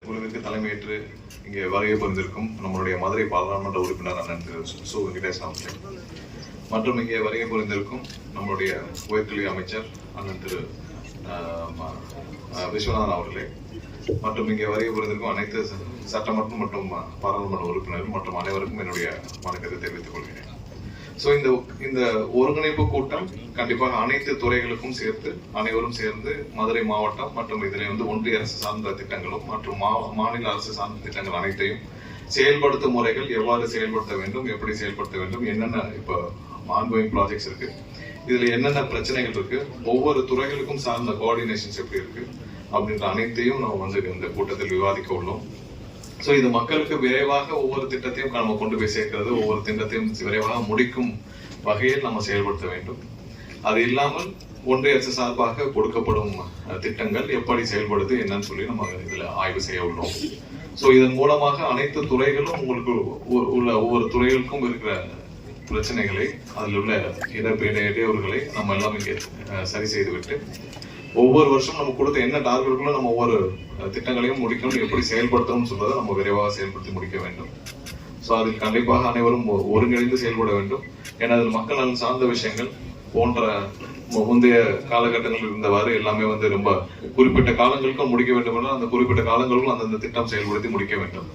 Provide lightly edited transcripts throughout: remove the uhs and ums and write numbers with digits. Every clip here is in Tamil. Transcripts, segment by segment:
விருதுக்கு தலைமையேற்று இங்கே வருகை புரிந்திருக்கும் நம்மளுடைய மதுரை பாராளுமன்ற உறுப்பினர் அண்ணன் திரு சு வெங்கடேசன் அவர்கள் மற்றும் இங்கே வருகை புரிந்திருக்கும் நம்மளுடைய உயர்கல்வி அமைச்சர் அண்ணன் திரு விஸ்வநாதன் அவர்களே மற்றும் இங்கே வருகை புரிந்திருக்கும் அனைத்து சட்டமன்ற மற்றும் பாராளுமன்ற உறுப்பினர்கள் மற்றும் அனைவருக்கும் என்னுடைய வணக்கத்தை தெரிவித்துக் கொள்கிறேன். இந்த ஒருங்கிணைப்பு கூட்டம் கண்டிப்பாக அனைத்து துறைகளுக்கும் சேர்த்து அனைவரும் சேர்ந்து மதுரை மாவட்டம் மற்றும் இதில் ஒன்றிய அரசு சார்ந்த திட்டங்களும் மற்றும் மாநில அரசு சார்ந்த திட்டங்கள் அனைத்தையும் செயல்படுத்தும் முறைகள் எவ்வாறு செயல்படுத்த வேண்டும், எப்படி செயல்படுத்த வேண்டும், என்னென்ன இப்போ ஆன்கோயிங் ப்ராஜெக்ட்ஸ் இருக்கு, இதுல என்னென்ன பிரச்சனைகள் இருக்கு, ஒவ்வொரு துறைகளுக்கும் சார்ந்த கோஆர்டினேஷன்ஸ் எப்படி இருக்கு அப்படின்ற அனைத்தையும் நம்ம இந்த கூட்டத்தில் விவாதிக்க உள்ளோம். இது மக்களுக்கு விரைவாக ஒவ்வொரு திட்டத்தையும் நம்ம கொண்டு போய் சேர்க்கிறது, ஒவ்வொரு திட்டத்தையும் விரைவாக முடிக்கும் வகையில் நம்ம செயல்படுத்த வேண்டும். அது இல்லாமல் ஒன்றிய அரசு சார்பாக கொடுக்கப்படும் திட்டங்கள் எப்படி செயல்படுது என்னன்னு சொல்லி நம்ம இதுல ஆய்வு செய்ய உள்ளோம். இதன் மூலமாக அனைத்து துறைகளும் உங்களுக்கு உள்ள ஒவ்வொரு துறைகளுக்கும் இருக்கிற பிரச்சனைகளை, அதில் உள்ள இடையூறுகளை நம்ம எல்லாம் இங்கே சரி செய்துவிட்டு ஒவ்வொரு வருஷம் நம்ம கொடுத்த என்ன டார்கெட்டுகளும் நம்ம ஒவ்வொரு திட்டங்களையும் முடிக்கணும், எப்படி செயல்படுத்தணும்னு சொல்றதை நம்ம விரைவாக செயல்படுத்தி முடிக்க வேண்டும். அதில் கண்டிப்பாக அனைவரும் ஒருங்கிணைந்து செயல்பட வேண்டும். ஏன்னா அதில் மக்கள் நலன் சார்ந்த விஷயங்கள் போன்ற முந்தைய காலகட்டங்களில் இருந்தவாறு எல்லாமே ரொம்ப குறிப்பிட்ட காலங்களுக்கும் முடிக்க வேண்டும் என்றால் அந்த குறிப்பிட்ட காலங்களுக்கும் அந்தந்த திட்டம் செயல்படுத்தி முடிக்க வேண்டும்.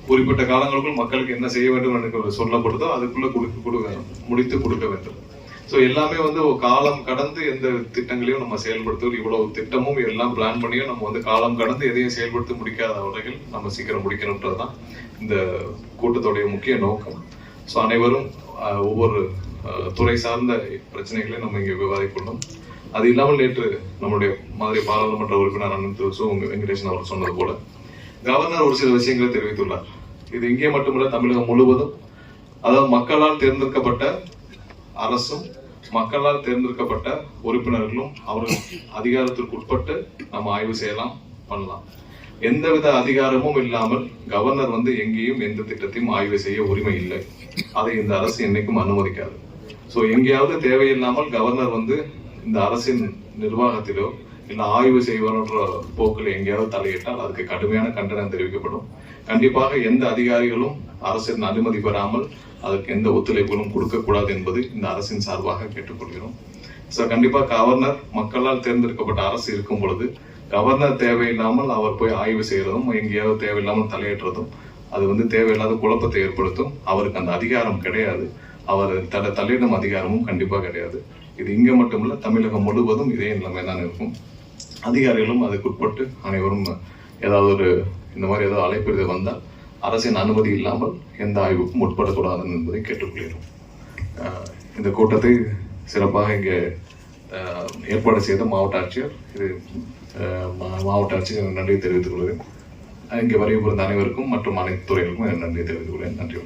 குறிப்பிட்ட காலங்களுக்குள் மக்களுக்கு என்ன செய்ய வேண்டும் என்று சொல்லப்படுதோ அதுக்குள்ள முடித்து கொடுக்க வேண்டும். எல்லாமே காலம் கடந்து எந்த திட்டங்களையும் நம்ம செயல்படுத்துவது, இவ்வளவு திட்டமும் எல்லாம் பிளான் பண்ணியும் நம்ம காலம் கடந்து எதையும் செயல்படுத்த முடிக்காத வகையில் நம்ம சீக்கிரம் முடிக்கணும்ன்றதுதான் இந்த கூட்டத்துடைய முக்கிய நோக்கம். அனைவரும் ஒவ்வொரு துறை சார்ந்த பிரச்சனைகளை நம்ம இங்கே விவாதிக்கணும். அது இல்லாமல் நேற்று நம்முடைய மதுரை பாராளுமன்ற உறுப்பினர் அண்ணன் திரு சு வெங்கடேசன் அவர் சொன்னது போல கவர்னர் ஒரு சில விஷயங்களை தெரிவித்துள்ளார். இது இங்கே மட்டுமல்ல, தமிழகம் முழுவதும், அதாவது மக்களால் தேர்ந்தெடுக்கப்பட்ட அரசும் மக்களால் தேர்ந்தெடுக்கப்பட்ட உறுப்பினர்களும் அவர்கள் அதிகாரத்திற்கு உட்பட்டு நம்ம ஆய்வு செய்யலாம், பண்ணலாம். எந்தவித அதிகாரமும் இல்லாமல் கவர்னர் எங்கேயும் எந்த திட்டத்தையும் ஆய்வு செய்ய உரிமை இல்லை. அதை இந்த அரசு என்னைக்கும் அனுமதிக்காது. எங்கேயாவது தேவையில்லாமல் கவர்னர் இந்த அரசின் நிர்வாகத்திலோ இல்ல ஆய்வு செய்வன்ற போக்கில் எங்கேயாவது தலையிட்டால் அதுக்கு கடுமையான கண்டனம் தெரிவிக்கப்படும். கண்டிப்பாக எந்த அதிகாரிகளும் அரசின் அனுமதி பெறாமல் அதற்கு எந்த ஒத்துழைப்புகளும் கொடுக்கக்கூடாது என்பது இந்த அரசின் சார்பாக கேட்டுக்கொள்கிறோம். கண்டிப்பா கவர்னர் மக்களால் தேர்ந்தெடுக்கப்பட்ட அரசு இருக்கும் பொழுது கவர்னர் தேவையில்லாமல் அவர் போய் ஆய்வு செய்யறதும் எங்கேயாவது தேவையில்லாமல் தலையிடுறதும் அது தேவையில்லாத குழப்பத்தை ஏற்படுத்தும். அவருக்கு அந்த அதிகாரம் கிடையாது. அவர் தலையிடும் அதிகாரமும் கண்டிப்பா கிடையாது. இது இங்க மட்டுமல்ல, தமிழகம் முழுவதும் இதே நிலைமை தான் இருக்கும். அதிகாரிகளும் அதுக்கு உட்பட்டு அனைவரும் ஏதாவது இந்த மாதிரி ஏதாவது அழைப்பு வந்தால் அரசின் அனுமதி இல்லாமல் எந்த ஆய்வுக்கும் உட்படக்கூடாது என்பதை கேட்டுக்கொள்கிறோம். இந்த கூட்டத்தை சிறப்பாக இங்கே ஏற்பாடு செய்த மாவட்ட ஆட்சியர் நன்றி தெரிவித்துக் கொள்கிறேன். இங்கே வருகை புரிந்த அனைவருக்கும் மற்றும் அனைத்து துறைகளுக்கும் நன்றி தெரிவித்துக் கொள்கிறேன். நன்றி.